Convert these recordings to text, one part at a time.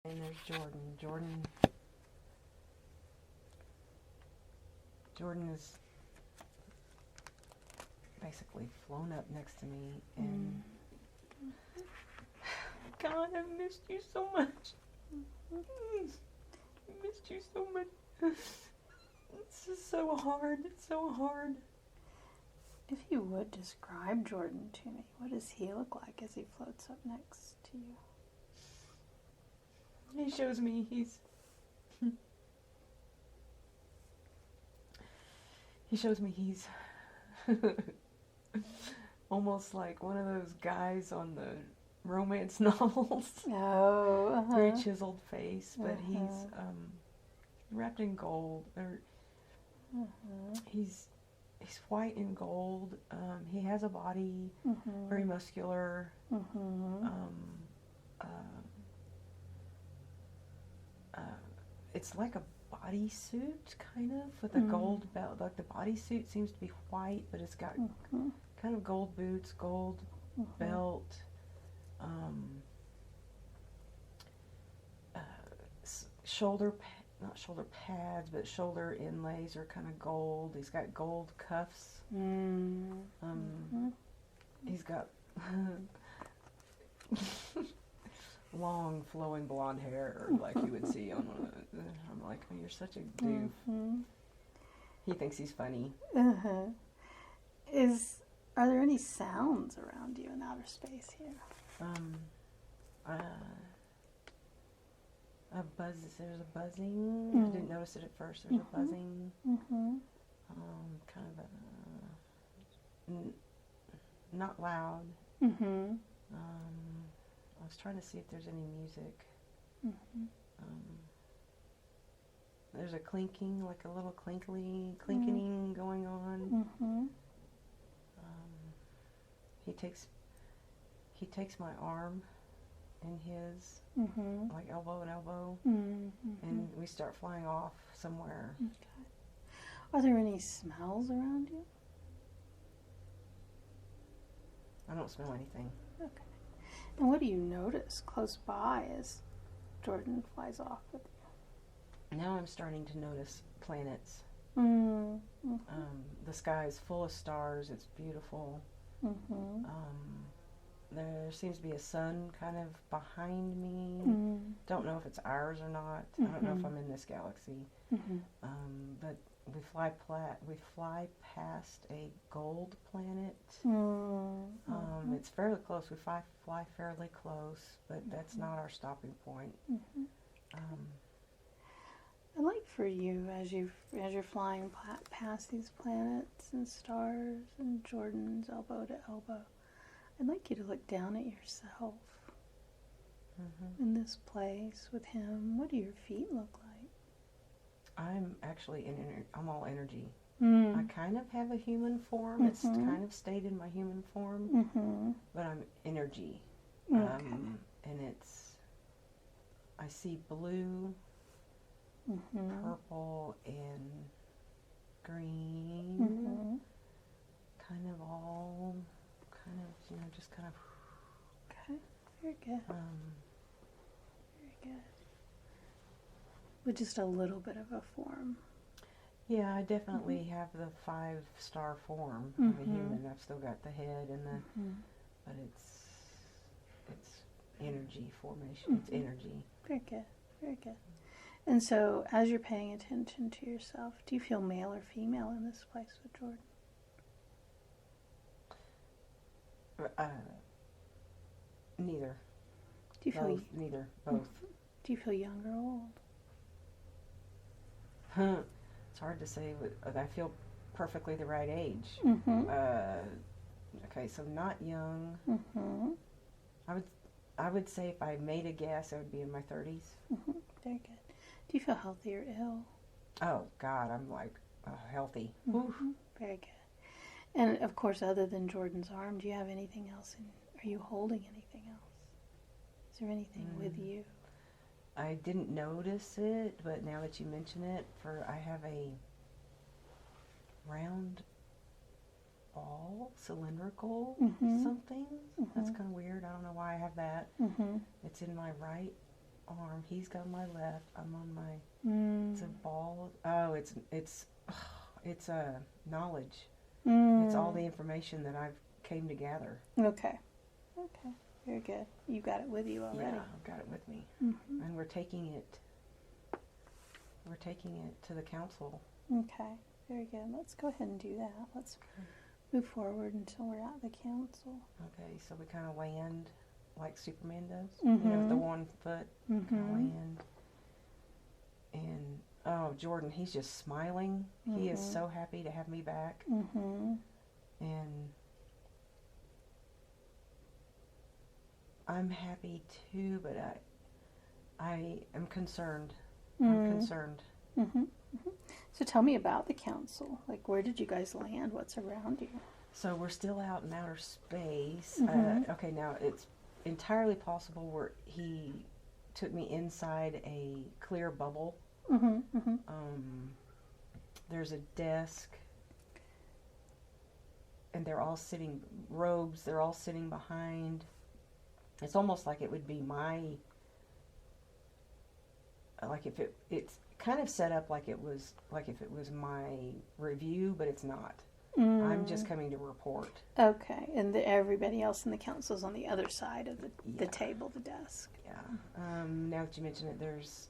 And there's Jordan. Jordan is basically flown up next to me, and God, I've missed you so much. I missed you so much. This is so hard. It's so hard. If you would describe Jordan to me, what does he look like as he floats up next to you? He shows me he's almost like one of those guys on the romance novels. Oh, Very chiseled face, but he's wrapped in gold. He's white and gold. He has a body, very muscular. It's like a bodysuit, kind of, with a gold belt. Like the bodysuit seems to be white, but it's got kind of gold boots, gold belt, not shoulder pads, but shoulder inlays are kind of gold. He's got gold cuffs. He's got long flowing blonde hair, like you would see on one of the, I'm like, oh, you're such a doof. He thinks he's funny. Are there any sounds around you in outer space here? A buzz. There's a buzzing. I didn't notice it at first. There's a buzzing. Kind of not loud. I was trying to see if there's any music. There's a clinking, like a little clinking going on. He takes my arm in his, like elbow and elbow, and we start flying off somewhere. Okay. Are there any smells around you? I don't smell anything. Okay. And what do you notice close by as Jordan flies off with you? Now I'm starting to notice planets. The sky is full of stars. It's beautiful. There seems to be a sun kind of behind me. Don't know if it's ours or not. I don't know if I'm in this galaxy. But we fly past a gold planet. It's fairly close. We fly fairly close, but that's not our stopping point. I'd like for you, as you're flying past these planets and stars and Jordan's elbow to elbow, I'd like you to look down at yourself in this place with him. What do your feet look like? I'm actually I'm all energy. I kind of have a human form. It's kind of stayed in my human form, but I'm energy. And I see blue, purple, and green, just kind of. Okay, very good. Very good. With just a little bit of a form. Yeah, I definitely have the 5-star form of a human. I've still got the head and the, but it's energy formation. It's energy. Very good, very good. And so, as you're paying attention to yourself, do you feel male or female in this place with Jordan? Neither. Do you feel neither? Both. Do you feel young or old? It's hard to say. I feel perfectly the right age. Okay, so not young. I would say if I made a guess, I would be in my 30s. Very good. Do you feel healthy or ill? Oh God, I'm like healthy. Very good. And of course, other than Jordan's arm, do you have anything else? Are you holding anything else? Is there anything with you? I didn't notice it, but now that you mention it, I have a round ball, cylindrical something. That's kind of weird. I don't know why I have that. It's in my right arm. He's got my left. I'm on my. It's a ball. Oh, it's a knowledge. It's all the information that I've came to gather. Okay. Very good. You got it with you already. Yeah, I've got it with me, and we're taking it. We're taking it to the council. Okay. Very good. Let's go ahead and do that. Let's move forward until we're at the council. Okay, so we kind of land like Superman does, you know, with the 1 foot, kind of land. And, oh, Jordan, he's just smiling. He is so happy to have me back. And I'm happy too, but I am concerned. I'm concerned. So tell me about the council. Like, where did you guys land? What's around you? So we're still out in outer space. Okay, now it's entirely possible where he took me inside a clear bubble. There's a desk, and they're all sitting, robes, they're all sitting behind. It's almost like it would be my, like if it's kind of set up like it was, like if it was my review, but it's not. I'm just coming to report. Okay, and everybody else in the council's on the other side of the table, the desk. Yeah. Now that you mention it, there's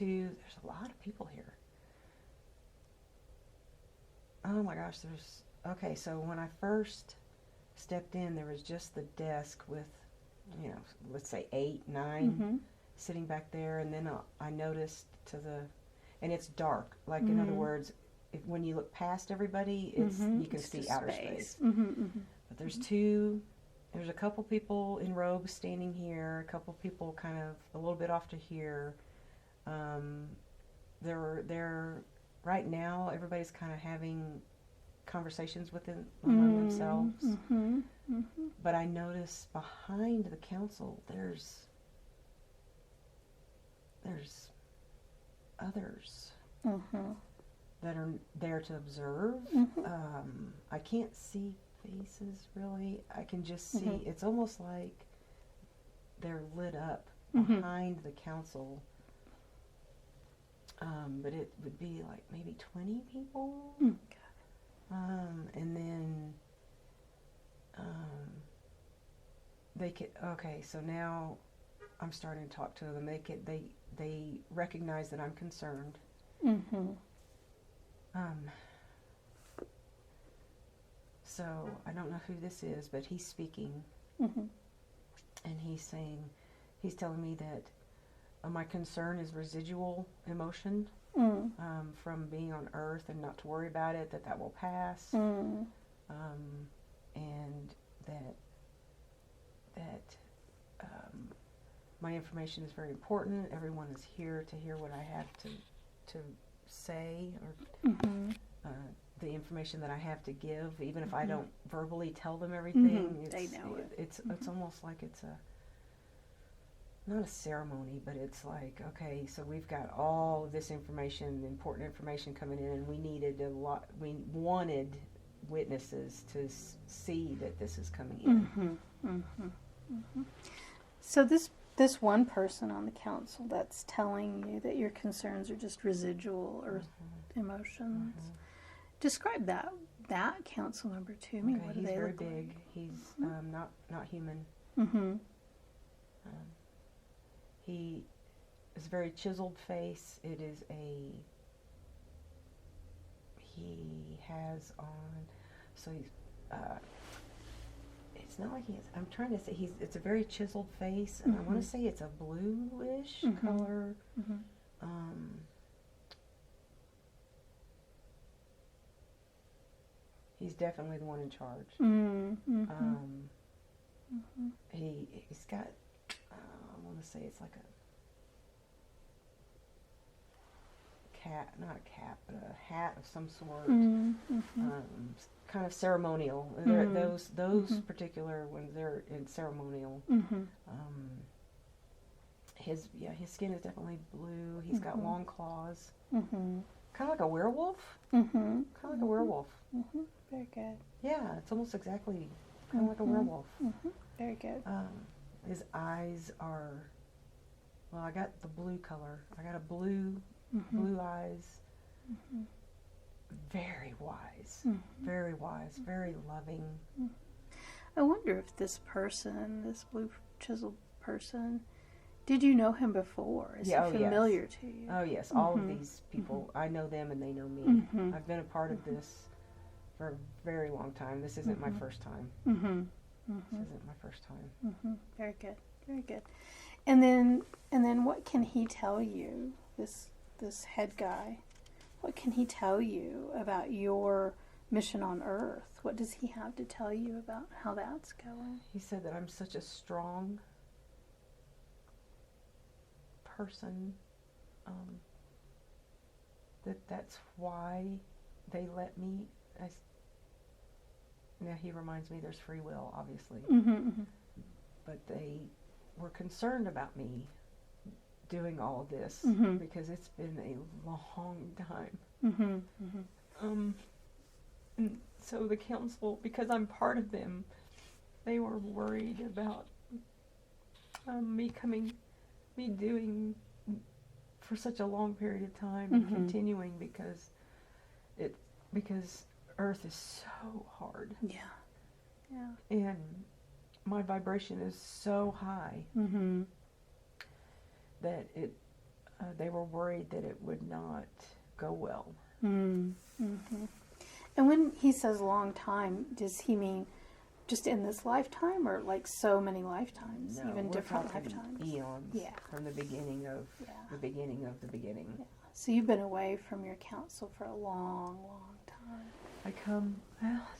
a lot of people here. Oh my gosh, okay, so when I first stepped in, there was just the desk with, you know, let's say 8, 9 sitting back there, and then I noticed and it's dark, like in other words, when you look past everybody, you can see outer space. But there's there's a couple people in robes standing here, a couple people kind of a little bit off to here. They're right now, everybody's kind of having conversations among themselves. But I notice behind the council, there's others that are there to observe. I can't see faces really. I can just see, it's almost like they're lit up behind the council. But it would be like maybe 20 people. And then okay, so now I'm starting to talk to them. They recognize that I'm concerned. So I don't know who this is, but he's speaking. And he's telling me that my concern is residual emotion from being on Earth, and not to worry about it, that will pass. And that my information is very important. Everyone is here to hear what I have to say, or the information that I have to give, even if I don't verbally tell them everything. They know it. It's almost like it's not a ceremony, but it's like, okay, so we've got all this information, important information coming in, and we wanted witnesses to see that this is coming in. So this one person on the council that's telling you that your concerns are just residual Earth emotions. Describe that council member to me. Okay, what do he's they very look big. like? He's not human. He is a very chiseled face. He has on, so he's, it's not like I'm trying to say it's a very chiseled face, and I want to say it's a bluish color. He's definitely the one in charge. He's got, I want to say it's like a cap, not a cap, but a hat of some sort. Kind of ceremonial. Those particular ones, they're in ceremonial. His skin is definitely blue. He's got long claws. Kind of like a werewolf. Kind of like a werewolf. Very good. Yeah, it's almost exactly kind of like a werewolf. Very good. His eyes are well, I got the blue color. I got a blue eyes. Very wise, very wise, very loving. I wonder if this person, this blue chiseled person, did you know him before? Is he familiar to you? Oh, yes. All of these people, I know them and they know me. I've been a part of this for a very long time. This isn't my first time. This isn't my first time. Very good. Very good. And then what can he tell you, this head guy? What can he tell you about your mission on Earth? What does he have to tell you about how that's going? He said that I'm such a strong person, that's why they let me. Now he reminds me there's free will, obviously, but they were concerned about me doing all of this because it's been a long time. And so the council, because I'm part of them, they were worried about me doing for such a long period of time and continuing because Earth is so hard. Yeah. And my vibration is so high that they were worried that it would not go well. And when he says long time, does he mean just in this lifetime, or like so many lifetimes, No, even we're different talking lifetimes? eons. Yeah. From the beginning of the beginning of the beginning. Yeah. So you've been away from your council for a long, long time.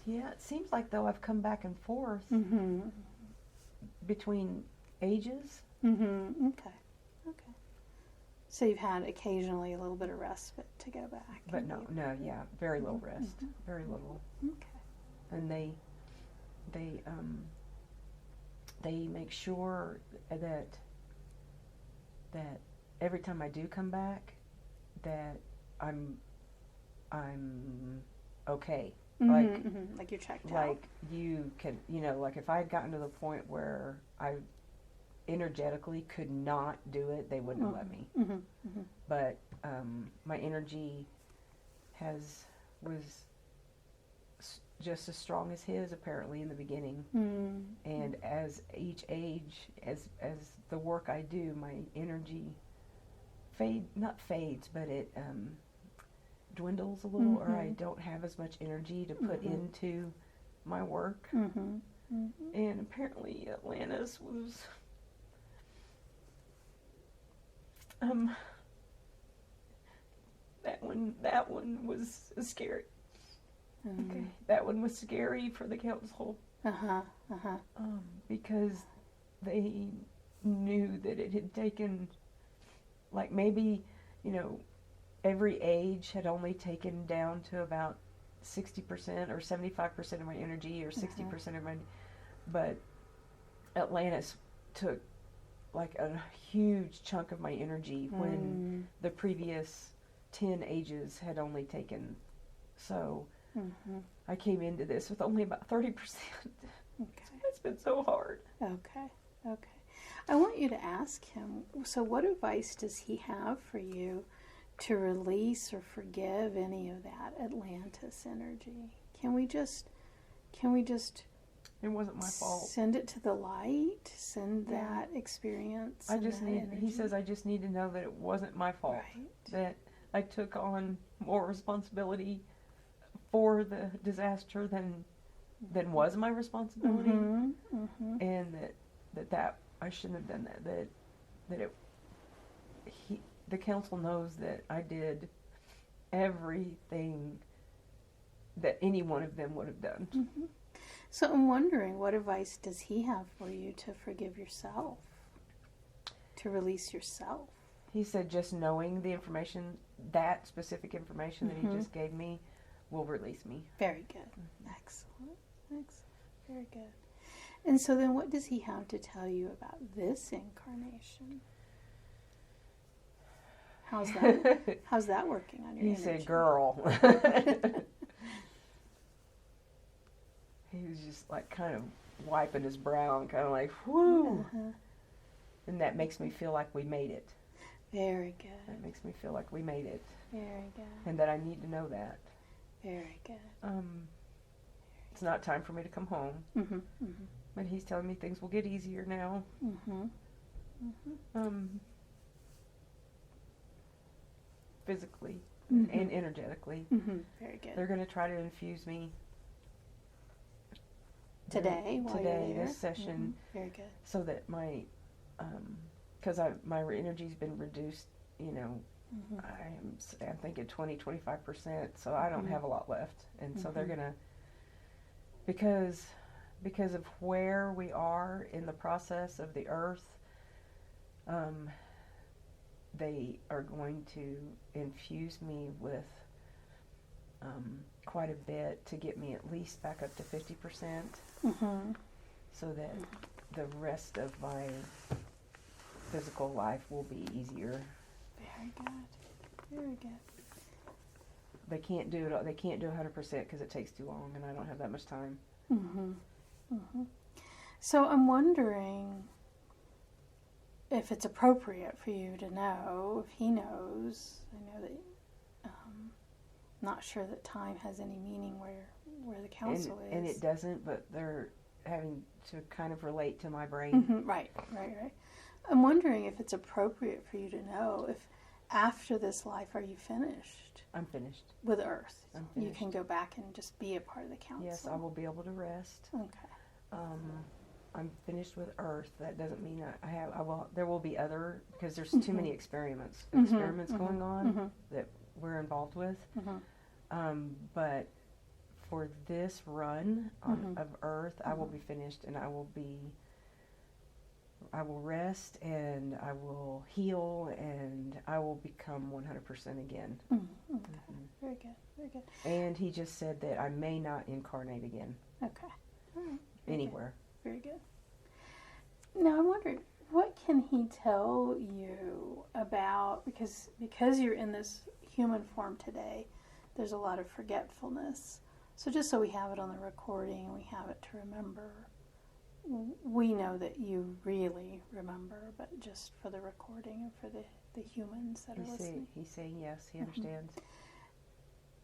It seems like though I've come back and forth between ages. Okay. So you've had occasionally a little bit of respite to go back. But very little rest. Very little. Okay. And they make sure that every time I do come back, that I'm okay. Like you're checked out. Like you can, like if I had gotten to the point where I energetically could not do it, they wouldn't have let me. But my energy was just as strong as his apparently in the beginning. And as each age, as the work I do, my energy not fades, but it dwindles a little, or I don't have as much energy to put into my work. And apparently Atlantis was that one was scary. Okay, that one was scary for the council. Because they knew that it had taken, like maybe, every age had only taken down to about 60% or 75% of my energy, or 60% of my, but Atlantis took like a huge chunk of my energy when the previous 10 ages had only taken. So I came into this with only about 30%. Okay. It's been so hard. Okay. I want you to ask him, so what advice does he have for you to release or forgive any of that Atlantis energy? Can we just it wasn't my fault. Send it to the light, send that experience. He says I just need to know that it wasn't my fault. Right. That I took on more responsibility for the disaster than was my responsibility. And that I shouldn't have done that. The council knows that I did everything that any one of them would have done. So I'm wondering, what advice does he have for you to forgive yourself, to release yourself? He said just knowing the information, that specific information that he just gave me, will release me. Very good. Excellent. Very good. And so then what does he have to tell you about this incarnation? How's that working on your energy? He said, girl. He was just like kind of wiping his brow and kind of like, whoo. And that makes me feel like we made it. Very good. That makes me feel like we made it. Very good. And that I need to know that. Very good. It's not time for me to come home. Mm-hmm. Mm-hmm. But he's telling me things will get easier now. Mm-hmm. Mm-hmm. Physically Mm-hmm. and energetically. Mm-hmm. Very good. They're going to try to infuse me Today, while you're there. this session, Very good. so that my, because my energy's been reduced, you know, I'm thinking 20-25%, so I don't have a lot left, and so they're gonna, because of where we are in the process of the earth, they are going to infuse me with quite a bit to get me at least back up to 50%, so that the rest of my physical life will be easier. Very good. Very good. They can't do it. They can't do 100% because it takes too long, and I don't have that much time. So I'm wondering if it's appropriate for you to know, if he knows. I know that not sure that time has any meaning where the council is. And it doesn't, but they're having to kind of relate to my brain. Right. I'm wondering if it's appropriate for you to know if after this life, are you finished? I'm finished. With Earth. I'm finished. You can go back and just be a part of the council. Yes, I will be able to rest. Okay. I'm finished with Earth. That doesn't mean there will be other, because there's too many experiments going on that we're involved with. But for this run of Earth, I will be finished, and I will rest, and I will heal, and I will become 100% again. Okay. Very good. Very good. And he just said that I may not incarnate again. Okay. All right. Anywhere. Very good. Now I wonder, what can he tell you about, because you're in this human form today, there's a lot of forgetfulness. So just so we have it on the recording, we have it to remember. We know that you really remember, but just for the recording and for the humans that are listening. He's saying yes, he understands.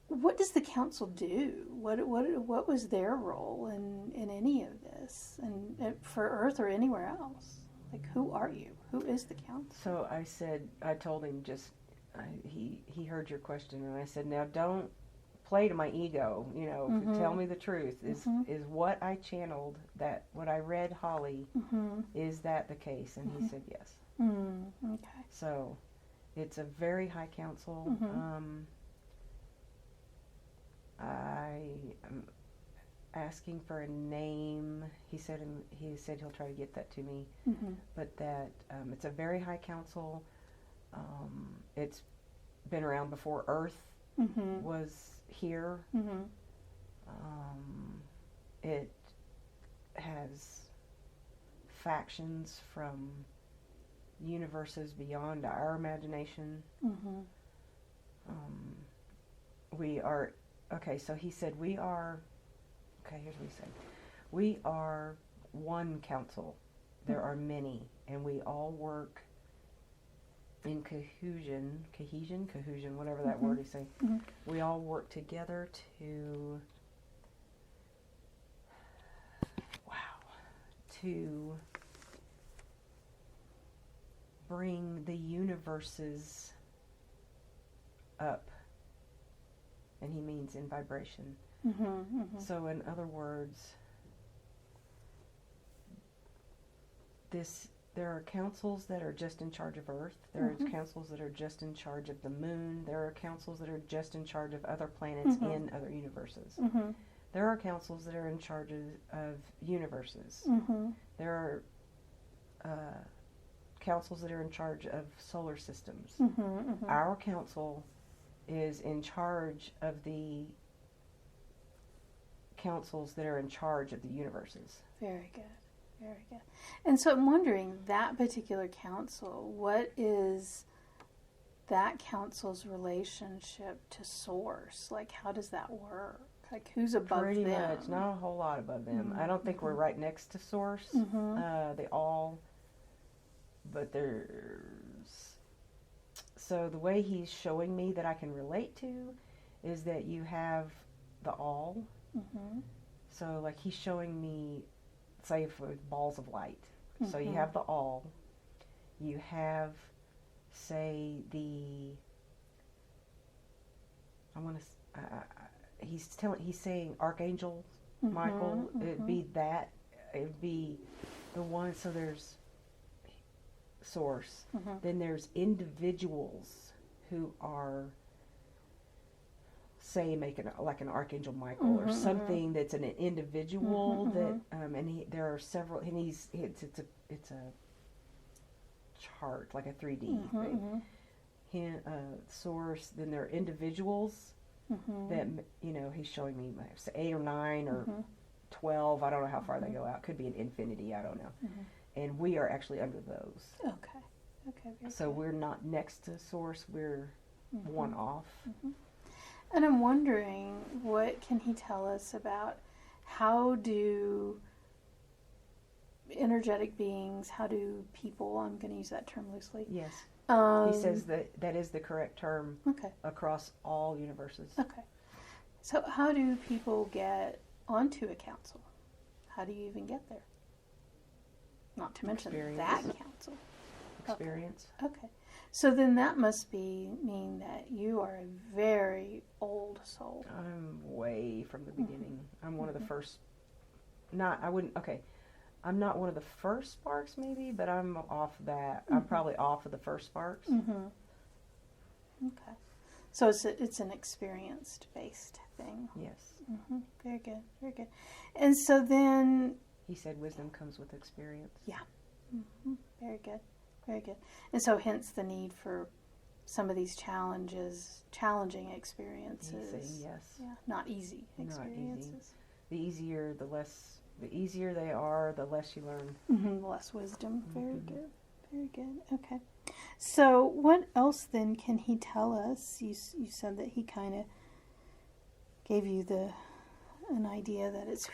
What does the council do? What was their role in any of this, and for Earth or anywhere else? Like, who are you? Who is the council? So I told him he heard your question, and I said, now don't play to my ego, tell me the truth. Is what I channeled, that what I read, Holly, is that the case? And he said yes. Okay. So it's a very high council. I am asking for a name. He said he'll try to get that to me. But that it's a very high council. It's been around before Earth was here. It has factions from universes beyond our imagination. We are, okay, so he said here's what he said. We are one council. There are many, and we all work in cohesion, whatever that word is saying. We all work together to bring the universes up, and he means in vibration. So in other words, there are councils that are just in charge of Earth. There are councils that are just in charge of the moon. There are councils that are just in charge of other planets in other universes. There are councils that are in charge of universes. There are councils that are in charge of solar systems. Our council is in charge of the councils that are in charge of the universes. Very good. Very good. And so I'm wondering, that particular council, what is that council's relationship to Source? Like, how does that work? Like, who's above them? Pretty much, not a whole lot above them. I don't think we're right next to Source. They all but there's, so the way he's showing me that I can relate to is that you have the all. So like he's showing me, say for balls of light. So you have the all. You have, say, he's saying Archangel Michael. It'd be the one. So there's source. Then there's individuals who are, say, making like an Archangel Michael or something that's an individual that, and there are several, and it's a chart, like a 3D thing. Source. Then there are individuals that, you know, he's showing me 8 or 9 or 12. I don't know how far they go out. Could be an infinity. I don't know. And we are actually under those. Okay. So we're not next to source. We're one off. And I'm wondering, what can he tell us about how do energetic beings, how do people, I'm going to use that term loosely. Yes. He says that is the correct term across all universes. Okay. So how do people get onto a council? How do you even get there? Not to mention that council. Experience. Okay. So then that must mean that you are a very old soul. I'm way from the beginning. I'm one of the first. I'm not one of the first sparks, maybe, but I'm off that. I'm probably off of the first sparks. Okay. So it's an experienced-based thing. Yes. Very good. Very good. And so then... He said wisdom comes with experience. Yeah. Very good. Very good. And so hence the need for some of these challenging experiences. He's saying yes. Yeah. Not easy experiences. Not easy. The easier they are, the less you learn. Less wisdom. Very good. Very good. Okay. So what else then can he tell us? You said that he kind of gave you an idea that it's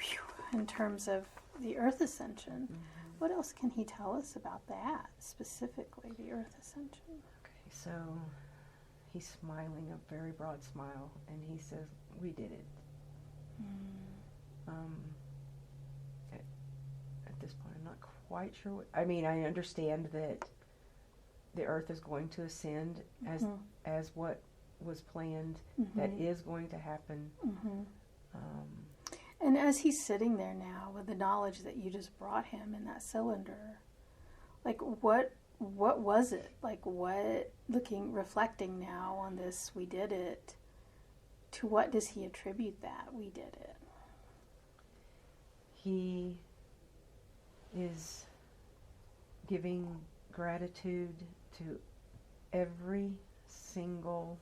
in terms of the Earth Ascension. What else can he tell us about that, specifically, the Earth Ascension? Okay, so he's smiling a very broad smile, and he says, we did it. At this point, I'm not quite sure I mean, I understand that the Earth is going to ascend as what was planned. That is going to happen. And as he's sitting there now with the knowledge that you just brought him in that cylinder, like what was it? Like reflecting now on this, we did it, to what does he attribute that we did it? He is giving gratitude to every single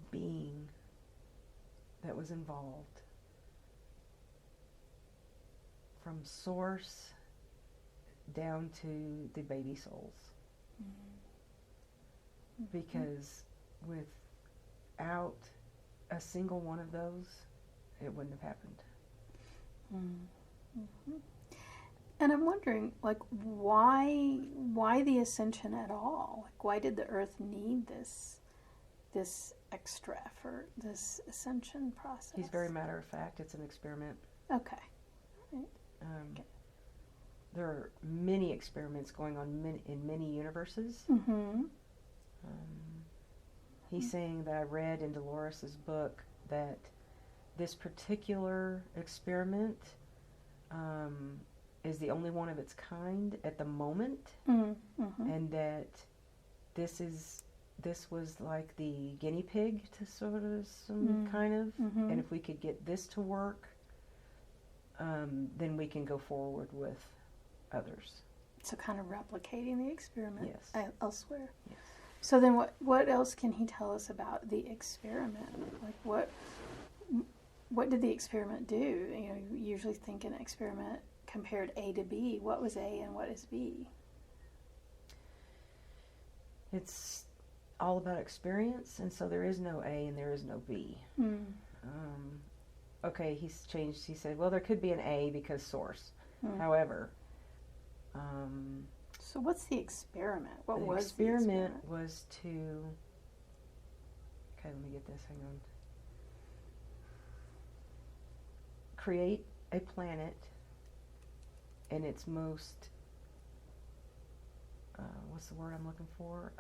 being that was involved, from source down to the baby souls. Because without a single one of those, it wouldn't have happened. And I'm wondering, like, why the ascension at all? Like, why did the Earth need this extra effort, this ascension process? He's very matter of fact. It's an experiment. Okay. Right. There are many experiments going on in many universes. He's saying that I read in Dolores's book that this particular experiment is the only one of its kind at the moment, and that this was like the guinea pig to sort of some kind of, and if we could get this to work, then we can go forward with others. So kind of replicating the experiment elsewhere. Yes. So then what else can he tell us about the experiment? Like what did the experiment do? You know, you usually think an experiment compared A to B. What was A and what is B? It's all about experience, and so there is no A and there is no B. Okay, he's changed. He said, well, there could be an A because source. However, So what's the experiment? What the was experiment the experiment? was to, okay, let me get this, hang on. Create a planet in its most, what's the word I'm looking for?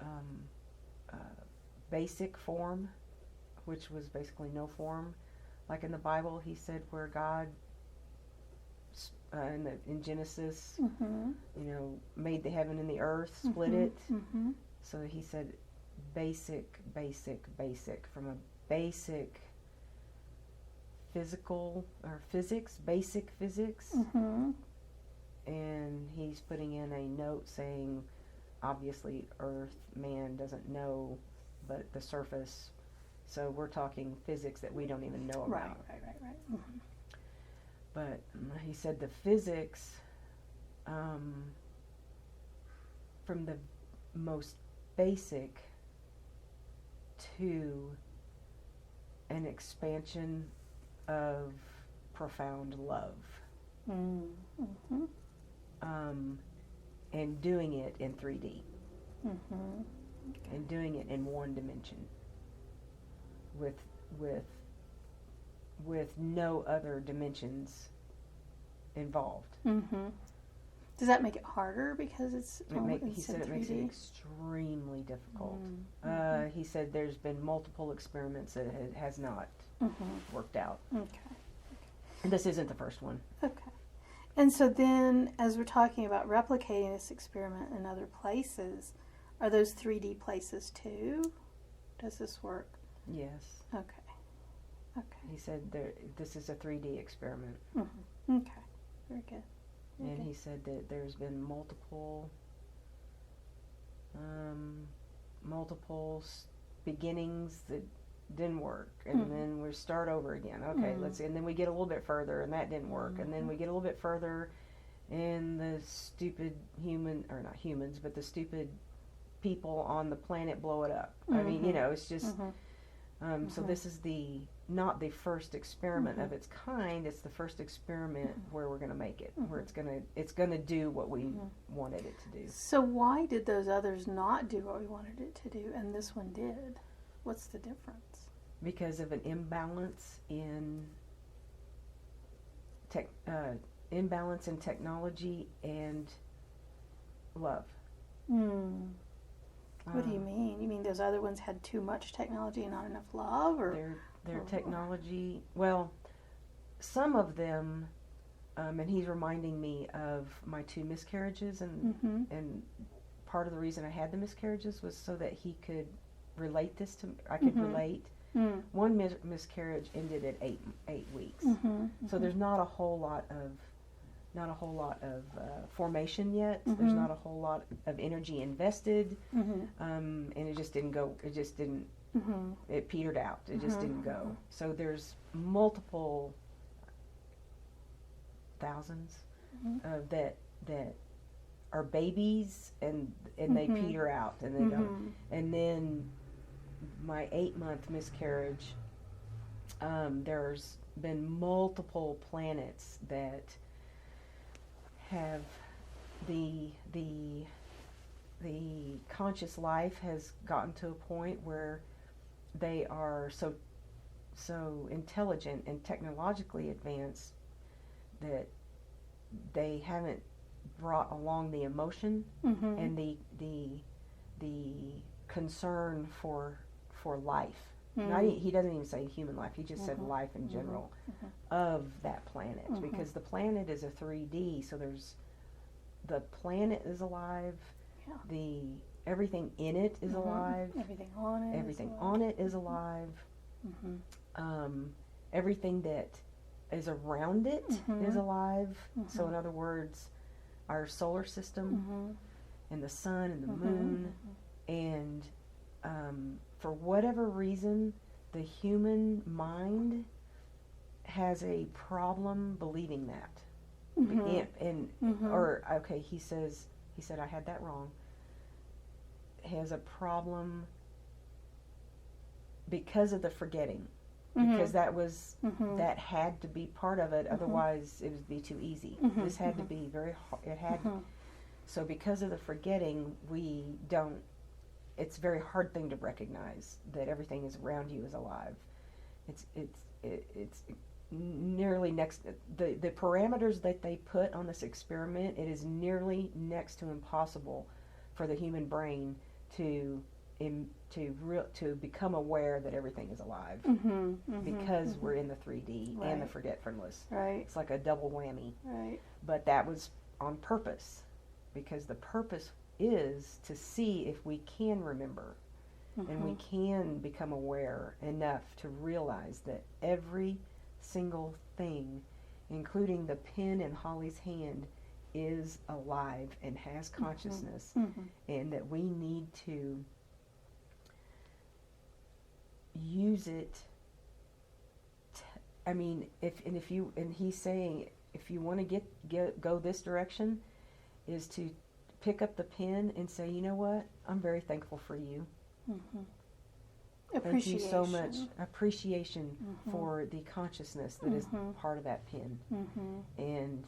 Basic form, which was basically no form. Like in the Bible, he said where God, in Genesis, made the heaven and the earth, split it. So he said basic, from a basic physical or physics, basic physics. And he's putting in a note saying, obviously, Earth, man doesn't know but the surface. So we're talking physics that we don't even know about. Right. But he said the physics, from the most basic to an expansion of profound love. And doing it in 3D. And doing it in one dimension. With no other dimensions involved. Does that make it harder because it's he said it makes it extremely difficult. He said there's been multiple experiments that it has not worked out. Okay. And this isn't the first one. Okay. And so then, as we're talking about replicating this experiment in other places, are those 3D places too? Does this work? Yes. Okay. He said this is a 3D experiment. Okay. Very good. And he said that there's been multiple beginnings that didn't work, and then we start over again. Okay, and then we get a little bit further, and that didn't work, and then we get a little bit further, and the stupid not humans, but the stupid people on the planet blow it up. I mean, it's just. So this is not the first experiment of its kind. It's the first experiment where we're going to make it, where it's going to do what we wanted it to do. So why did those others not do what we wanted it to do, and this one did? What's the difference? Because of an imbalance in technology and love. What do you mean? You mean those other ones had too much technology and not enough love, or their technology? Well, some of them, and he's reminding me of my 2 miscarriages, and part of the reason I had the miscarriages was so that he could relate this to me. I could relate. One miscarriage ended at 8 weeks, so there's not a whole lot of formation yet. There's not a whole lot of energy invested, and it just didn't go. It just didn't. It petered out. It just didn't go. So there's multiple thousands that are babies, and they peter out, and they don't. And then my 8-month miscarriage, there's been multiple planets that have the conscious life has gotten to a point where they are so intelligent and technologically advanced that they haven't brought along the emotion and the concern for life. He doesn't even say human life. He just said life in general of that planet, because the planet is a 3D. So the planet is alive. Yeah. Everything in it is alive. Everything on it. Everything on it is alive. Everything that is around it is alive. So in other words, our solar system and the sun and the moon, and for whatever reason, the human mind has a problem believing that. He said I had that wrong. Has a problem because of the forgetting. Because that was that had to be part of it, otherwise it would be too easy. This had to be very hard. It had So because of the forgetting, it's a very hard thing to recognize that everything is around you is alive. It's nearly next, the parameters that they put on this experiment, it is nearly next to impossible for the human brain to become aware that everything is alive, because we're in the 3D and the forgetfulness. Right. It's like a double whammy. Right. But that was on purpose, because the purpose is to see if we can remember and we can become aware enough to realize that every single thing, including the pen in Holly's hand, is alive and has consciousness, and that we need to use it. He's saying if you want to go this direction, is to pick up the pen and say, you know what, I'm very thankful for you. Thank you so much. Appreciation for the consciousness that is part of that pen, and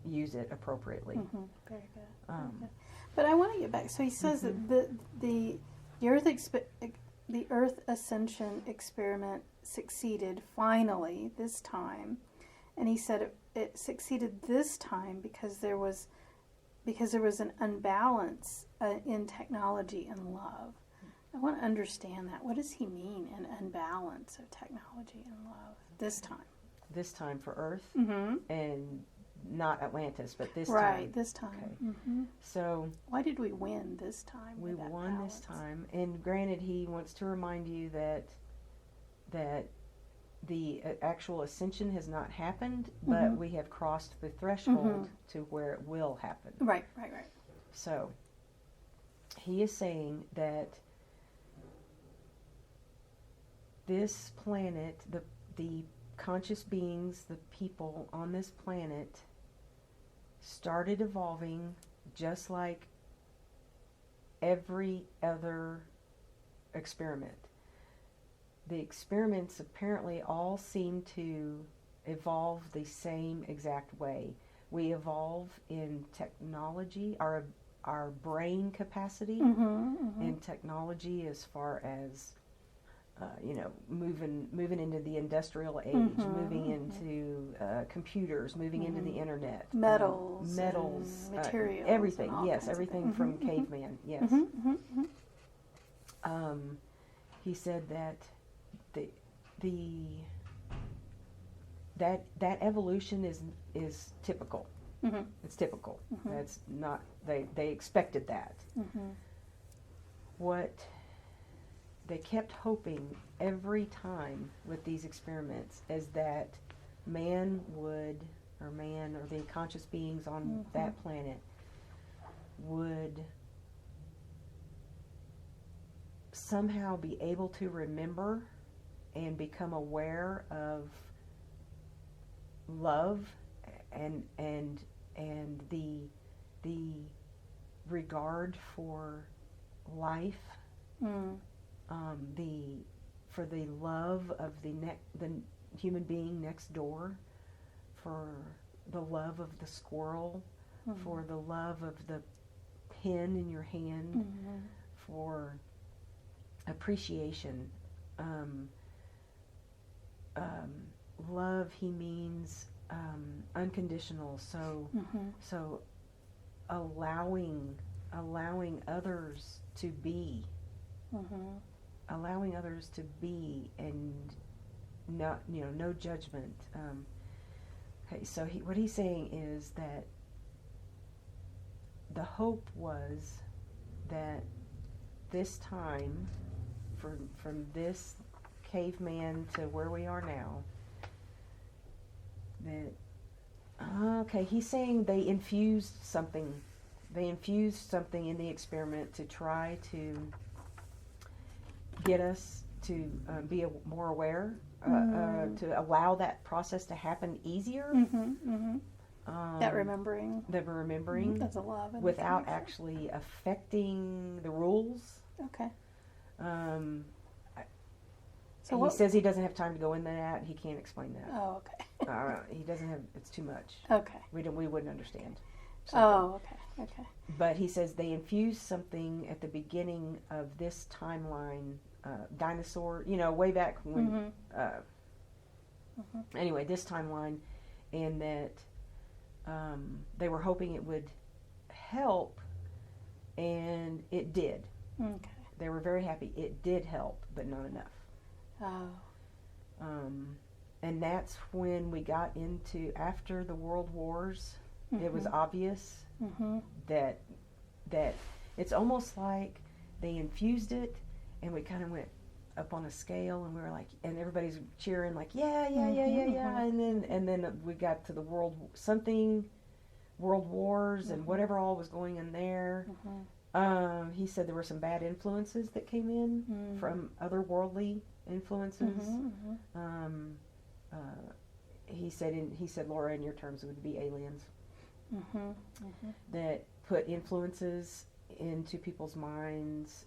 use it appropriately. Very good. But I want to get back. So he says that the Earth ascension experiment succeeded finally this time, and he said it succeeded this time because there was an unbalance in technology and love. I want to understand that. What does he mean, an unbalance of technology and love this time? This time for Earth, and not Atlantis, but this time. Right, this time. Okay. So why did we win this time? We won this time, and granted, he wants to remind you that the actual ascension has not happened, but we have crossed the threshold to where it will happen. Right. So he is saying that this planet, the conscious beings, the people on this planet, started evolving just like every other experiment. The experiments apparently all seem to evolve the same exact way. We evolve in technology, our brain capacity, in technology as far as moving into the industrial age, moving into computers, moving into the internet, metals, materials, everything. Yes, everything from caveman. Yes. He said that that evolution is typical. It's typical. That's not they expected that. What they kept hoping every time with these experiments is that man or the conscious beings on that planet would somehow be able to remember and become aware of love and the regard for life, for the love of the human being next door, for the love of the squirrel, for the love of the pen in your hand, for appreciation. Love, he means unconditional. So allowing others to be, and not, no judgment. Okay, so what he's saying is that the hope was that this time, from this caveman to where we are now, he's saying they infused something in the experiment to try to get us to be more aware, to allow that process to happen easier. That remembering. That's a love. Without actually affecting the rules. Okay. So he says he doesn't have time to go into that. He can't explain that. Oh, okay. He doesn't have. It's too much. Okay. We wouldn't understand. something. Oh, okay. But he says they infused something at the beginning of this timeline, dinosaur, way back when, anyway, this timeline, and that they were hoping it would help, and it did. Okay. They were very happy. It did help, but not enough. Oh. And that's when we got into, after the World Wars, it was obvious that it's almost like they infused it, and we kind of went up on a scale, and we were like, and everybody's cheering like, yeah, and then we got to the World Wars and whatever all was going in there. He said there were some bad influences that came in from otherworldly influences. He said, Laura, in your terms, it would be aliens that put influences into people's minds,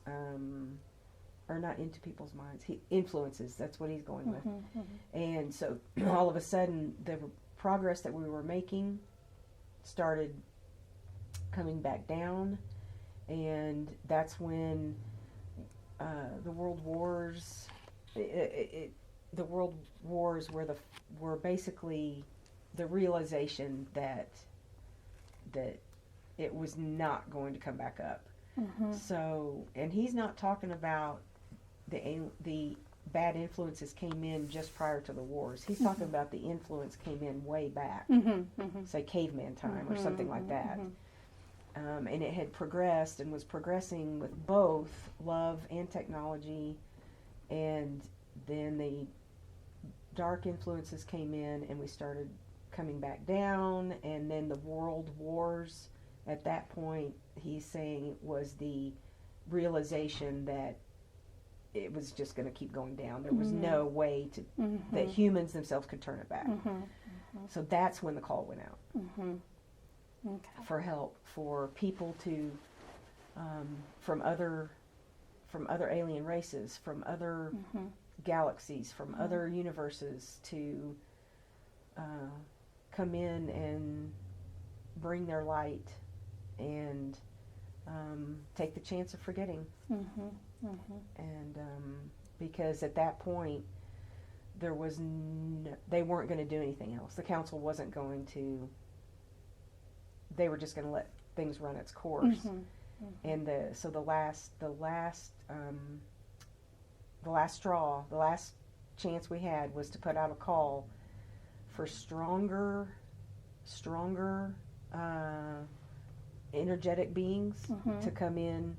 or not into people's minds. Influences. That's what he's going with. And so all of a sudden, the progress that we were making started coming back down, and that's when the World Wars. The World Wars were basically the realization that it was not going to come back up. So, and he's not talking about the bad influences came in just prior to the wars. He's talking about the influence came in way back, say caveman time or something like that. And it had progressed and was progressing with both love and technology, and then the dark influences came in and we started coming back down, and then the World Wars, at that point, he's saying it was the realization that it was just going to keep going down. There was no way to that humans themselves could turn it back. So that's when the call went out for help, for people to from other alien races, from other galaxies, from other universes, to come in and bring their light and take the chance of forgetting. And because at that point there was they weren't going to do anything else. The council wasn't going to. They were just going to let things run its course. And the last straw, the last chance we had was to put out a call for stronger energetic beings to come in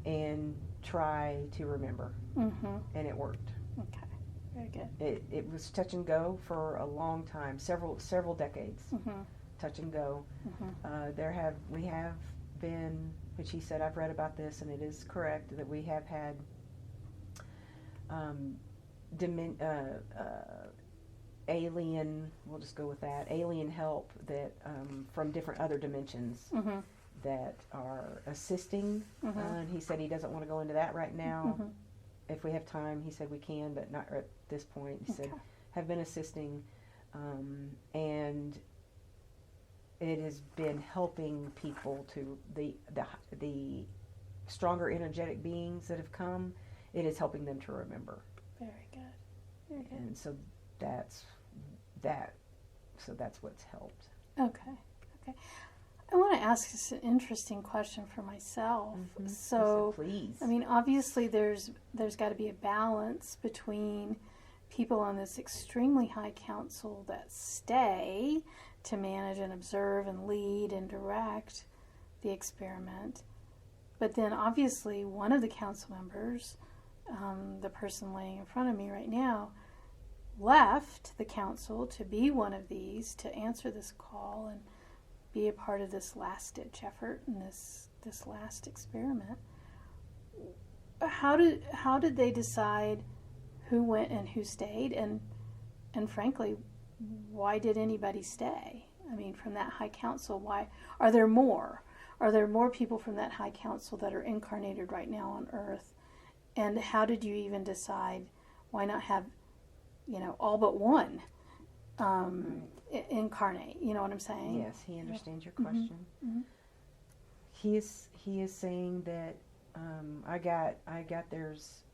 and try to remember. And it worked. Okay, very good. It was touch and go for a long time, several decades. Touch and go. We have been, which he said, I've read about this and it is correct, that we have had alien, we'll just go with that, alien help that from different other dimensions that are assisting. And he said he doesn't want to go into that right now. If we have time, he said we can, but not at this point. He said have been assisting, and it has been helping people to the stronger energetic beings that have come. It is helping them to remember. Very good. Very good. And so that's that. So that's what's helped. Okay. I want to ask this an interesting question for myself. So, please. I mean, obviously, there's got to be a balance between people on this extremely high council that stay to manage and observe and lead and direct the experiment. But then, obviously, one of the council members, the person laying in front of me right now, left the council to be one of these, to answer this call and be a part of this last-ditch effort and this last experiment. How did they decide who went and who stayed, and frankly, why did anybody stay? I mean, from that high council, why are there more? Are there more people from that high council that are incarnated right now on Earth? And how did you even decide why not have, all but one incarnate. You know what I'm saying? Yes, he understands your question. Mm-hmm. He is saying that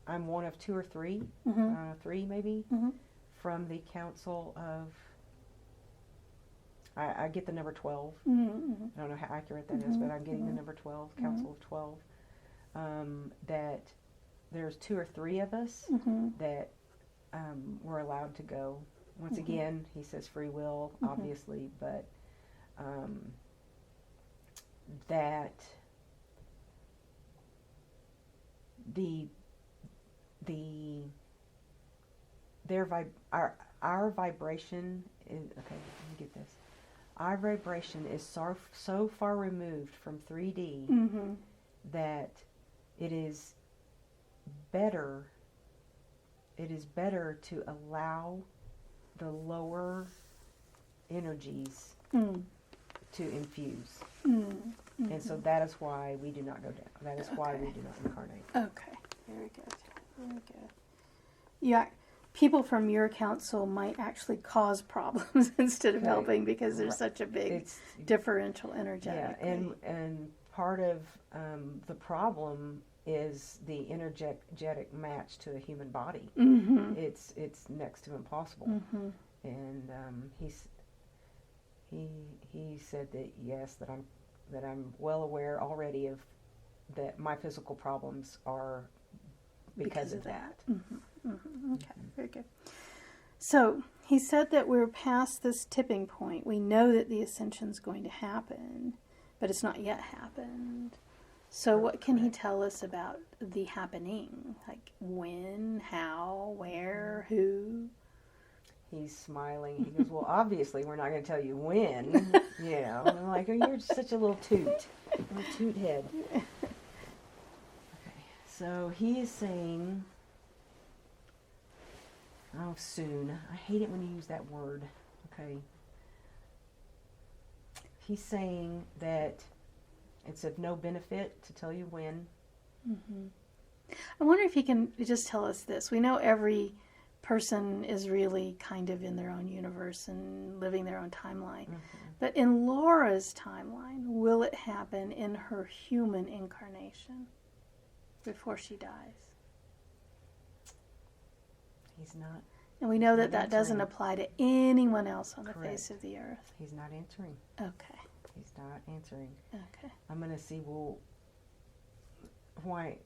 I'm one of two or three, three maybe, from the council of. I get the number 12. I don't know how accurate that is, but I'm getting the number 12, council of 12. That there's two or three of us that were allowed to go. Once again, he says free will, obviously, but that our vibration is, okay, let me get this. Our vibration is so far removed from 3D that it is better to allow the lower energies to infuse. And so that is why we do not go down. That is why we do not incarnate. Okay, very good. Very good. Yeah, people from your council might actually cause problems instead of helping because there's such a big differential energetically. Yeah, and part of the problem is the energetic match to a human body. It's next to impossible. And he said that yes, that I'm well aware already of that my physical problems are because of that. Okay, very good. So he said that we're past this tipping point. We know that the ascension is going to happen, but it's not yet happened. So what can he tell us about the happening? Like when, how, where, who? He's smiling. He goes, well, obviously we're not going to tell you when. Yeah. I'm like, oh, you're such a little toot head. Okay. So he is saying, oh, soon. I hate it when you use that word. Okay. He's saying that it's of no benefit to tell you when. I wonder if he can just tell us this. We know every person is really kind of in their own universe and living their own timeline. But in Laura's timeline, will it happen in her human incarnation before she dies? He's not. And we know that doesn't apply to anyone else on the face of the earth. He's not answering. Okay. He's not answering. Okay. I'm going to see, well, why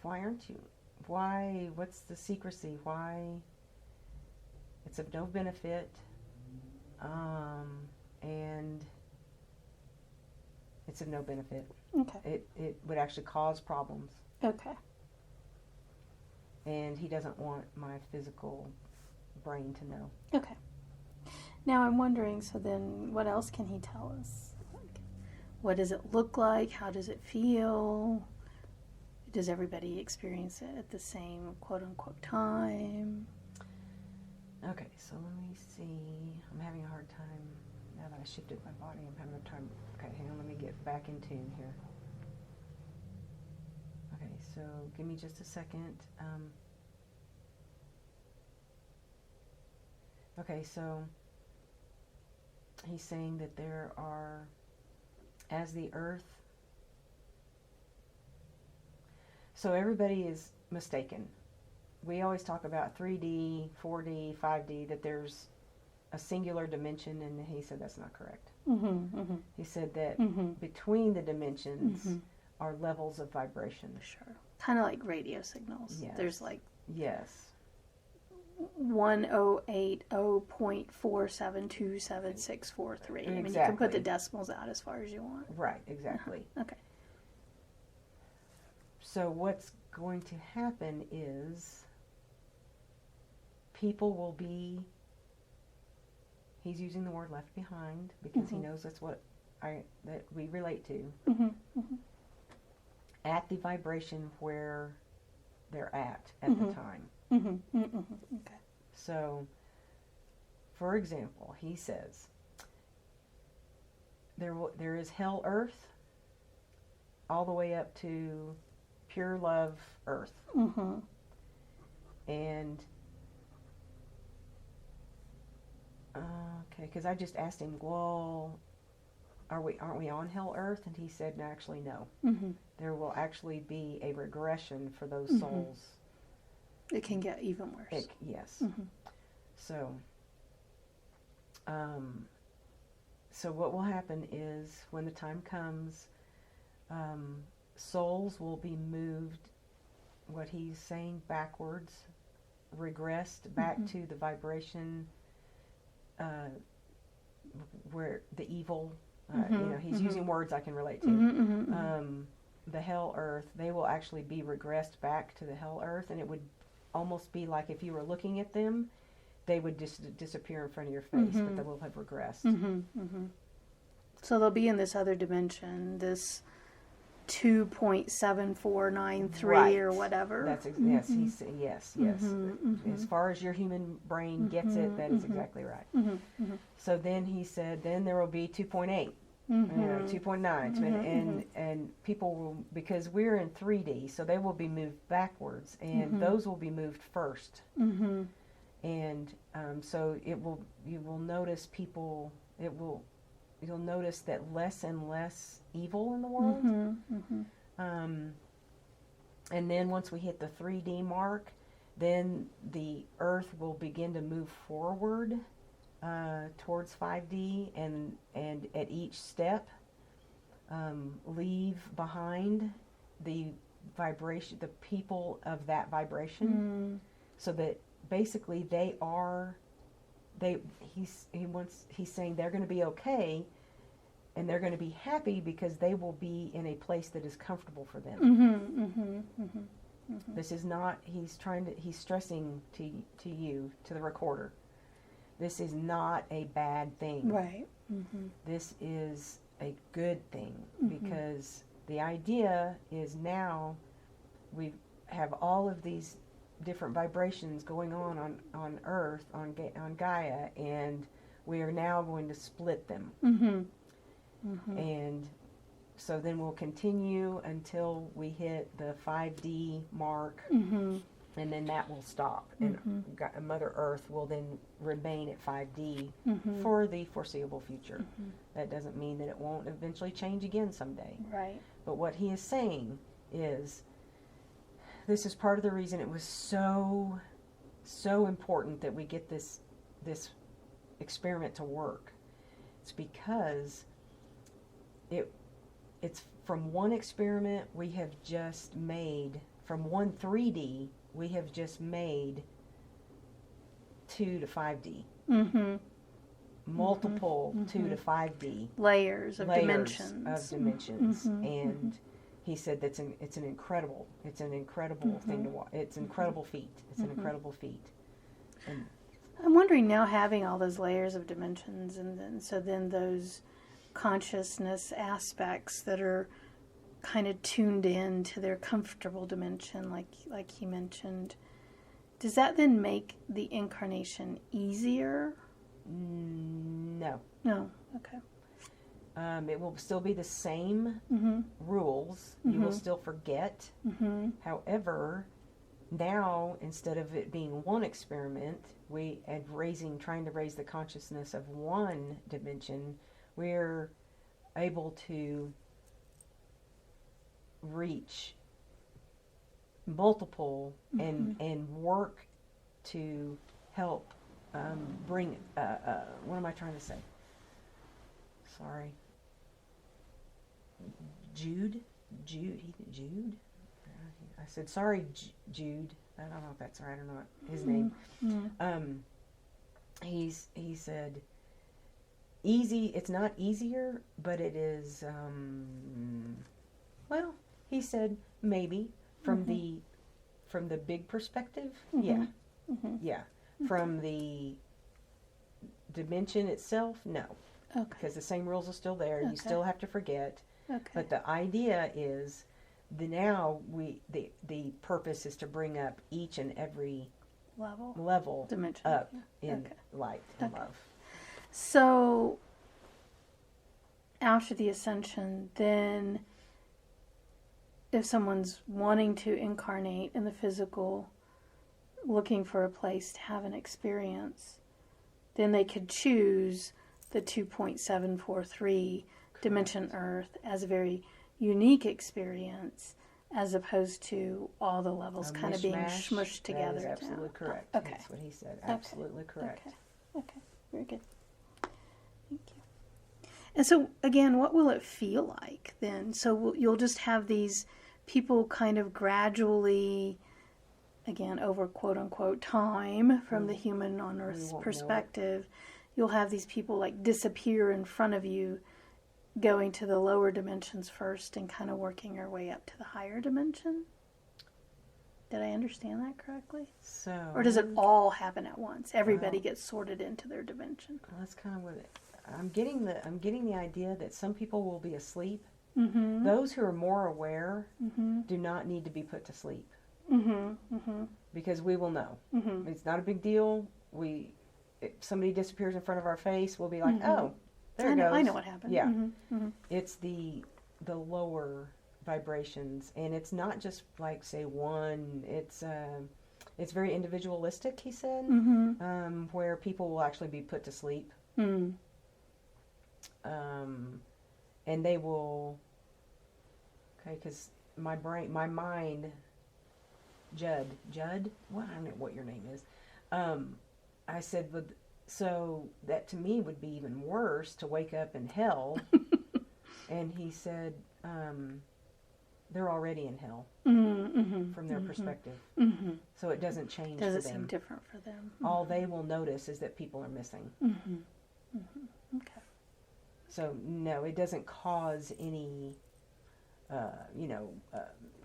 aren't you? Why, what's the secrecy? Why? It's of no benefit, and it's of no benefit. Okay. It would actually cause problems. Okay. And he doesn't want my physical brain to know. Okay. Now I'm wondering, so then what else can he tell us? Like, what does it look like? How does it feel? Does everybody experience it at the same quote-unquote time? Okay, so let me see. I'm having a hard time, now that I shifted my body, I'm having a time. Okay, hang on, let me get back in tune here. Okay, so give me just a second. Okay, so he's saying that there are, as the earth, so everybody is mistaken. We always talk about 3D, 4D, 5D, that there's a singular dimension, and he said that's not correct. He said that between the dimensions are levels of vibration. Sure. Kind of like radio signals. Yes. There's like... Yes. 1080.4727643. Exactly. I mean, you can put the decimals out as far as you want. Right, exactly. Okay. So what's going to happen is people will be, he's using the word left behind because he knows that's what that we relate to, at the vibration where they're at the time. Okay. So, for example, he says, there is hell earth all the way up to pure love earth. And Okay, because I just asked him, well, aren't we on hell earth? And he said, actually, no. Mm-hmm. There will actually be a regression for those Mm-hmm. souls. It can get even worse. Yes. Mm-hmm. So, so what will happen is when the time comes, souls will be moved, what he's saying, backwards, regressed back Mm-hmm. to the vibration where the evil, Mm-hmm. he's Mm-hmm. using words I can relate to. Mm-hmm. Mm-hmm. The hell earth, they will actually be regressed back to the hell earth, and it would almost be like if you were looking at them, they would just disappear in front of your face, Mm-hmm. but they will have regressed. Mm-hmm. Mm-hmm. So they'll be in this other dimension, this 2.7493 Right. or whatever. That's Mm-hmm. yes. Mm-hmm. Mm-hmm. As far as your human brain gets Mm-hmm. it, that is Mm-hmm. exactly right. Mm-hmm. Mm-hmm. So then he said, then there will be 2.8, Mm-hmm. 2.9, Mm-hmm. and people will, because we're in 3D, so they will be moved backwards, and Mm-hmm. those will be moved first. Mm-hmm. And so you will notice you'll notice that less and less evil in the world. Mm-hmm. Mm-hmm. And then once we hit the 3D mark, then the Earth will begin to move forward towards 5D, and at each step leave behind the vibration, the people of that vibration, Mm-hmm. so that basically he's saying they're going to be okay, and they're going to be happy because they will be in a place that is comfortable for them. Mm-hmm. Mm-hmm. Mm-hmm. Mm-hmm. This is not, he's stressing to you, to the recorder, this is not a bad thing. Right. Mm-hmm. This is a good thing, Mm-hmm. because the idea is now we have all of these different vibrations going on Earth, on Gaia, and we are now going to split them. Mm-hmm. Mm-hmm. And so then we'll continue until we hit the 5D mark, Mm-hmm. and then that will stop. Mm-hmm. And Mother Earth will then remain at 5D Mm-hmm. for the foreseeable future. Mm-hmm. That doesn't mean that it won't eventually change again someday. Right. But what he is saying is, this is part of the reason it was so important that we get this experiment to work. It's because it's from one experiment we have just made, from one 3D we have just made 2 to 5D. Mm-hmm. Multiple Mm-hmm. 2 to 5D Layers of layers dimensions. of dimensions. Mm-hmm. And he said it's an incredible thing to watch. It's an incredible feat. It's an incredible feat. And I'm wondering now, having all those layers of dimensions, and then those consciousness aspects that are kind of tuned in to their comfortable dimension, like he mentioned, does that then make the incarnation easier? no. No. Okay. It will still be the same Mm-hmm. rules. You will still forget. Mm-hmm. However, now instead of it being one experiment, trying to raise the consciousness of one dimension, we're able to reach multiple and work to help bring. What am I trying to say? Sorry. Jude. I said, sorry, Jude. I don't know if that's right or not. His name. Mm-hmm. He said, easy. It's not easier, but it is. Well, he said maybe from the big perspective. Yeah, yeah. From the dimension itself, no. Okay. Because the same rules are still there. Okay. You still have to forget. Okay. But the idea is, the purpose is to bring up each and every level dimension up in Okay. light and Okay. love. So after the ascension, then if someone's wanting to incarnate in the physical, looking for a place to have an experience, then they could choose the 2.743 dimension Earth as a very unique experience, as opposed to all the levels kind of being smushed together. That is absolutely correct. Okay. That's what he said. Absolutely correct. Okay. Very good. Thank you. And so, again, what will it feel like then? So you'll just have these people kind of gradually, again, over quote-unquote time from the human on Earth's perspective, you'll have these people like disappear in front of you, going to the lower dimensions first and kind of working your way up to the higher dimension? Did I understand that correctly? So, or does it all happen at once? Everybody gets sorted into their dimension. Well, that's kind of what I'm getting the idea that some people will be asleep. Mm-hmm. Those who are more aware do not need to be put to sleep. Because we will know. It's not a big deal. If somebody disappears in front of our face, we'll be like, oh, there it goes. I know what happened. Yeah. It's the lower vibrations, and it's not just like, say, one. It's very individualistic, he said, where people will actually be put to sleep. And they will, because my mind, Judd, well, I don't know what your name is. I said, so that to me would be even worse to wake up in hell. And he said, they're already in hell from their perspective. So it doesn't change for them. Doesn't seem different for them. All they will notice is that people are missing. Okay. So no, it doesn't cause any,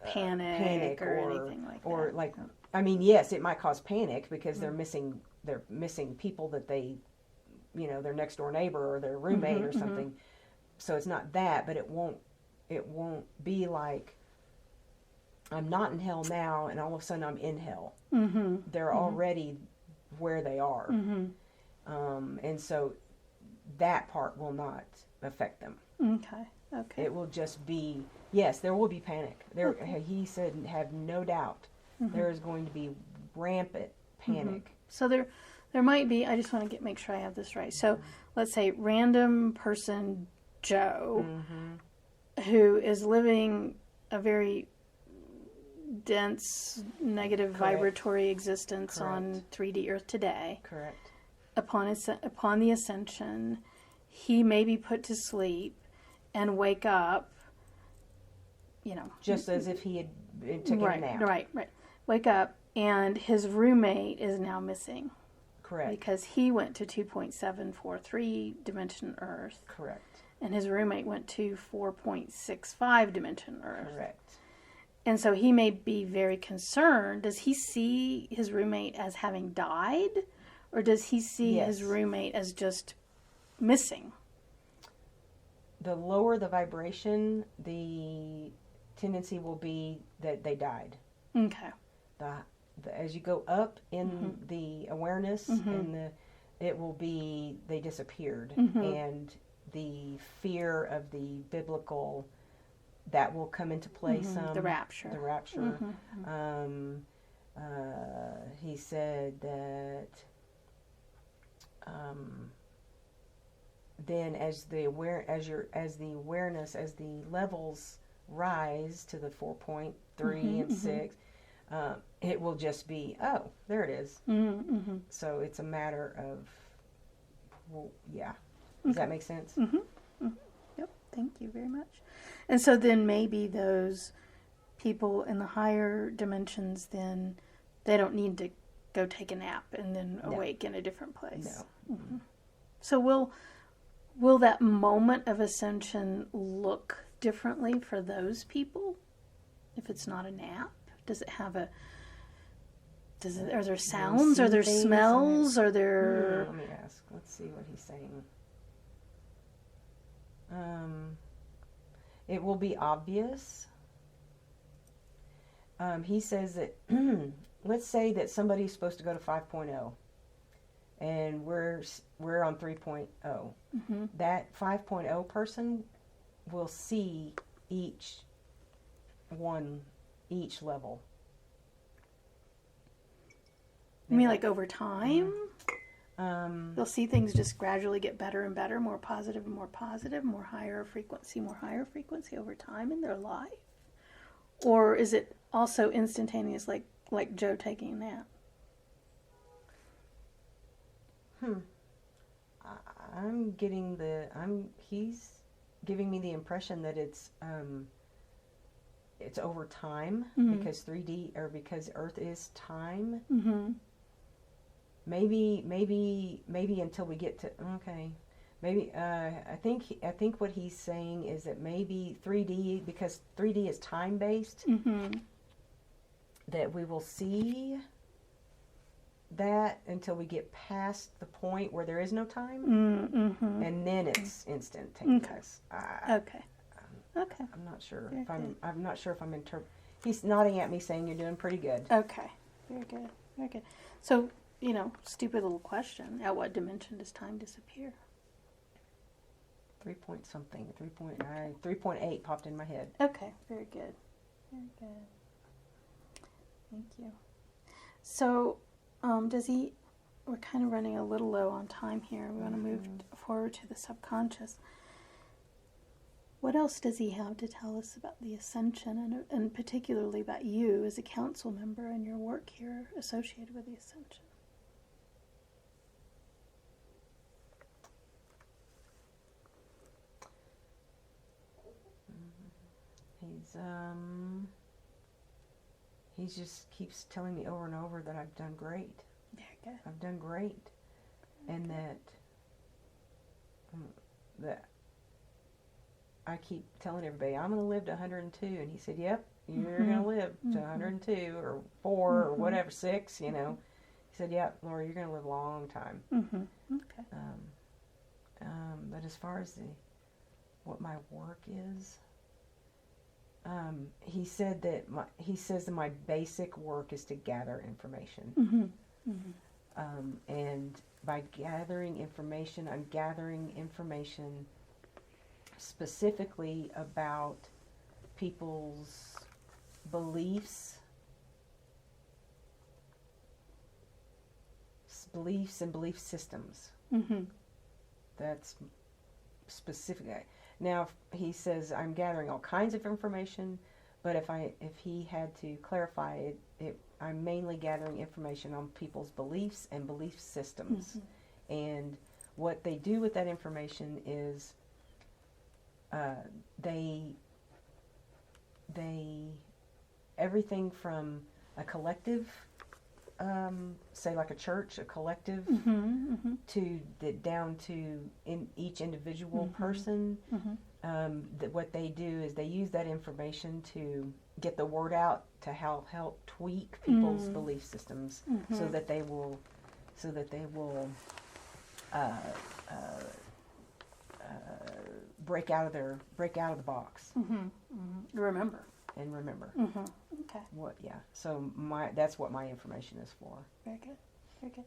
panic or anything like that. Or like, I mean, yes, it might cause panic because they're missing people that they, their next door neighbor or their roommate or something. So it's not that, but it won't be like, I'm not in hell now and all of a sudden I'm in hell. They're already where they are. And so that part will not affect them. Okay. It will just be, yes, there will be panic. He said, have no doubt, there is going to be rampant panic. So there might be, I just want to make sure I have this right. So let's say random person Joe, who is living a very dense, negative vibratory existence on 3D Earth today. Correct. Upon the ascension, he may be put to sleep and wake up, just as if he had taken a nap. Right. Wake up, and his roommate is now missing. Correct. Because he went to 2.743 dimension Earth. Correct. And his roommate went to 4.65 dimension Earth. Correct. And so he may be very concerned. Does he see his roommate as having died? Or does he see his roommate as just missing? The lower the vibration, the tendency will be that they died. Okay. As you go up in the awareness, it will be they disappeared. And the fear of the biblical, that will come into play some. The rapture. He said that then as the levels rise to the 4.3 and 6, it will just be, oh, there it is. So it's a matter of, Does that make sense? Yep. Thank you very much. And so then maybe those people in the higher dimensions, then they don't need to go take a nap and then awake in a different place. No. So will that moment of ascension look differently for those people if it's not a nap? Does it have are there sounds? Are there smells? Are there... Let me ask. Let's see what he's saying. It will be obvious. He says that, let's say that somebody's supposed to go to 5.0 and we're on 3.0. That 5.0 person will see each level. You mean like over time? They'll see things just gradually get better and better, more positive and more positive, more higher frequency over time in their life? Or is it also instantaneous, like Joe taking a nap? He's giving me the impression that it's over time, because 3D, or because Earth is time. Maybe until we get to, okay. Maybe I think what he's saying is that maybe 3D, because 3D is time based, that we will see that until we get past the point where there is no time, and then it's instant taking place. Okay. I'm not sure if I'm not sure if I'm He's nodding at me saying you're doing pretty good. Okay. Very good. Very good. So, stupid little question. At what dimension does time disappear? 3.8 popped in my head. Okay. Very good. Very good. Thank you. So, we're kind of running a little low on time here. We want to move forward to the subconscious. What else does he have to tell us about the ascension, and particularly about you as a council member and your work here associated with the ascension? He just keeps telling me over and over that I've done great. Very good. I've done great, and that I keep telling everybody I'm going to live to 102, and he said, "Yep, you're going to live to 102 or 4 or whatever, 6." He said, "Yep, Laura, you're going to live a long time." Okay. But as far as what my work is, he says that my basic work is to gather information. And by gathering information, I'm gathering information specifically about people's beliefs and belief systems. That's specific. Now, he says I'm gathering all kinds of information, but if he had to clarify it, I'm mainly gathering information on people's beliefs and belief systems. And what they do with that information is they everything from a collective, say like a church, a collective, down to each individual person. That what they do is they use that information to get the word out to help tweak people's belief systems, so that they will break out of the box. Remember. Okay. So that's what my information is for. Very good. Very good.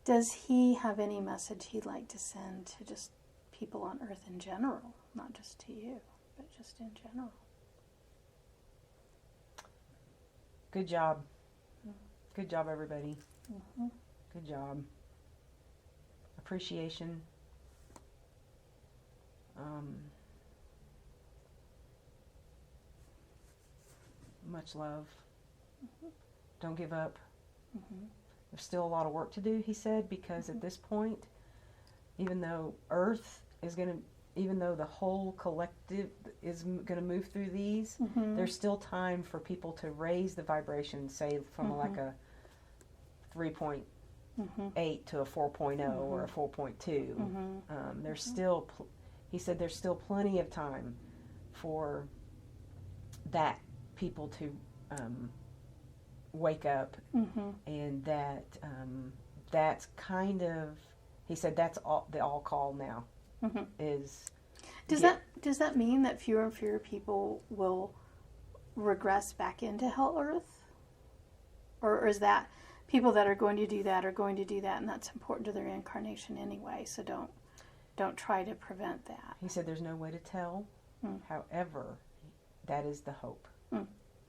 Does he have any message he'd like to send to just people on Earth in general, not just to you, but just in general? Good job. Good job, everybody. Good job. Appreciation. Much love. Don't give up. There's still a lot of work to do, he said, because at this point, even though the whole collective is going to move through these, there's still time for people to raise the vibration, say from like a 3.8 to a 4.0 or a 4.2. There's still, he said, there's still plenty of time for that people to wake up, and that's kind of, he said, that's all the all call now. Does that mean that fewer and fewer people will regress back into Hell Earth, or is that people that are going to do that, and that's important to their incarnation anyway? So don't try to prevent that. He said there's no way to tell. However, that is the hope.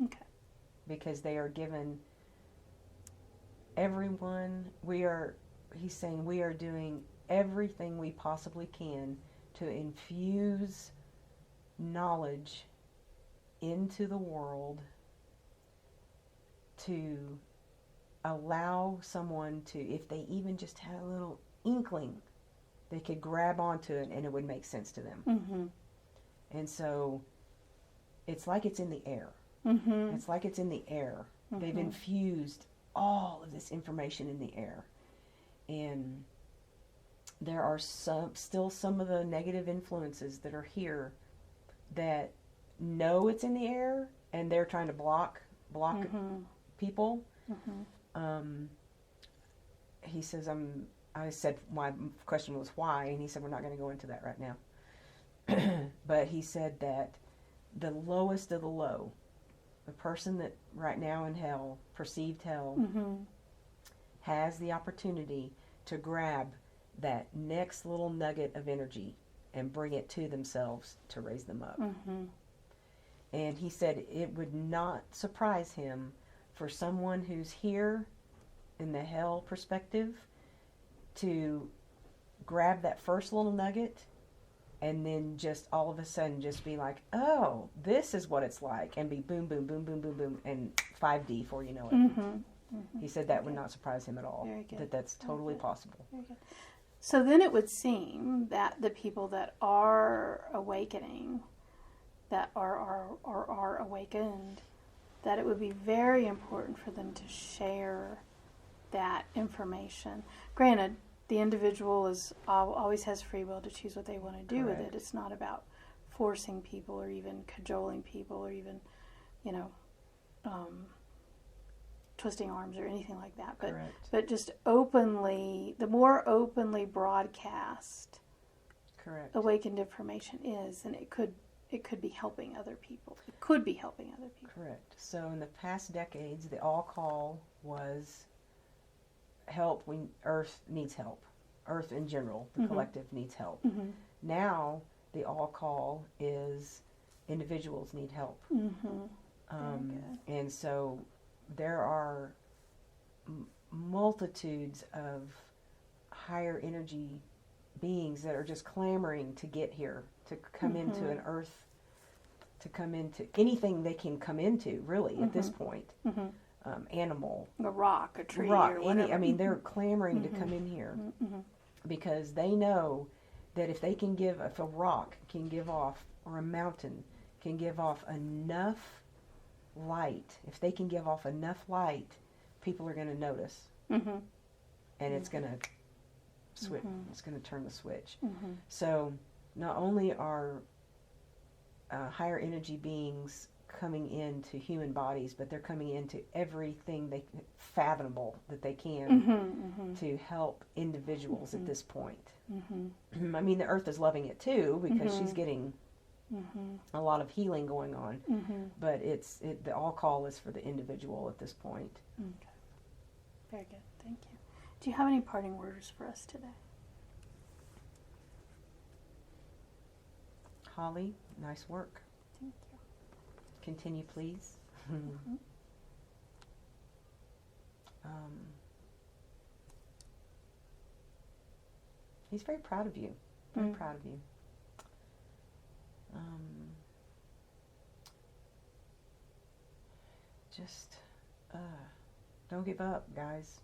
Okay. Because they are given everyone. We are he's saying we are doing everything we possibly can to infuse knowledge into the world to allow someone to, if they even just had a little inkling, they could grab onto it and it would make sense to them. Mm-hmm. And so it's like it's in the air. Mm-hmm. It's like it's in the air. Mm-hmm. They've infused all of this information in the air. And there are still some of the negative influences that are here that know it's in the air, and they're trying to block Mm-hmm. people. Mm-hmm. He says, I said, my question was why, and he said, we're not going to go into that right now. But he said that the lowest of the low, the person that right now in hell, perceived hell, Mm-hmm. has the opportunity to grab that next little nugget of energy and bring it to themselves to raise them up. Mm-hmm. And he said it would not surprise him for someone who's here in the hell perspective to grab that first little nugget and then just all of a sudden just be like, oh, this is what it's like, and be boom, boom, boom, boom, boom, boom, and 5D before you know it. Mm-hmm. Mm-hmm. He said that would not surprise him at all. Very good. That's totally possible. Very good. So then it would seem that the people that are awakening, that are awakened, that it would be very important for them to share that information. Granted, the individual always has free will to choose what they want to do with it. It's not about forcing people or even cajoling people or even, twisting arms or anything like that. But just openly, the more openly broadcast awakened information is, and it could be helping other people. It could be helping other people. Correct. So in the past decades, the all call was help. Earth needs help. Earth in general, the collective needs help. Mm-hmm. Now the all call is individuals need help. Mm-hmm. And so there are multitudes of higher energy beings that are just clamoring to get here, to come into an earth, to come into anything they can come into, really, at this point. Animal. A rock, a tree, rock, or whatever. they're clamoring to come in here because they know that if a rock can give off, or a mountain can give off enough light, if they can give off enough light, people are going to notice. And it's going to switch. It's going to turn the switch. So not only are higher energy beings coming into human bodies, but they're coming into everything fathomable that they can to help individuals at this point. I mean, the earth is loving it too, because she's getting a lot of healing going on. But the all call is for the individual at this point. Okay. Very good. Thank you. Do you have any parting words for us today? Holly, nice work. Thank you. Continue, please. He's very proud of you. Very proud of you. Just don't give up, guys.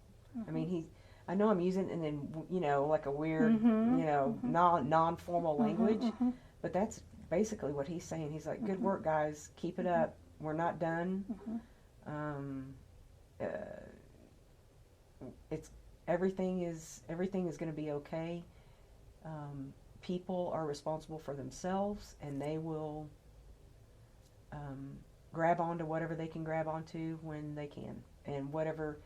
I mean, I know I'm using it in, like a weird, non-formal language, but that's basically what he's saying. He's like, good work, guys. Keep it up. We're not done. Everything is going to be okay. People are responsible for themselves, and they will grab onto whatever they can grab onto when they can, and whatever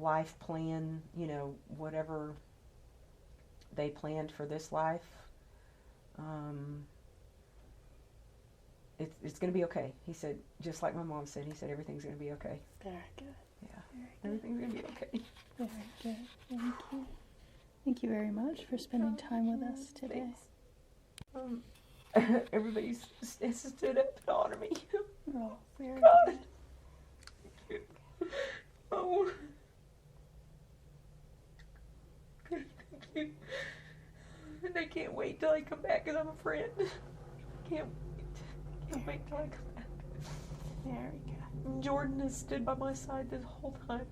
life plan, whatever they planned for this life, it's going to be okay. He said, just like my mom said, he said everything's going to be okay. Very good. Yeah, Very good. everything's going to be okay. Very good. Thank you. Thank you very much for spending time with us today. Everybody stood up and honored me. Oh, very God. good. Oh. can't wait till I come back because I'm a friend. Can't wait till I come back. There we go. Jordan has stood by my side this whole time.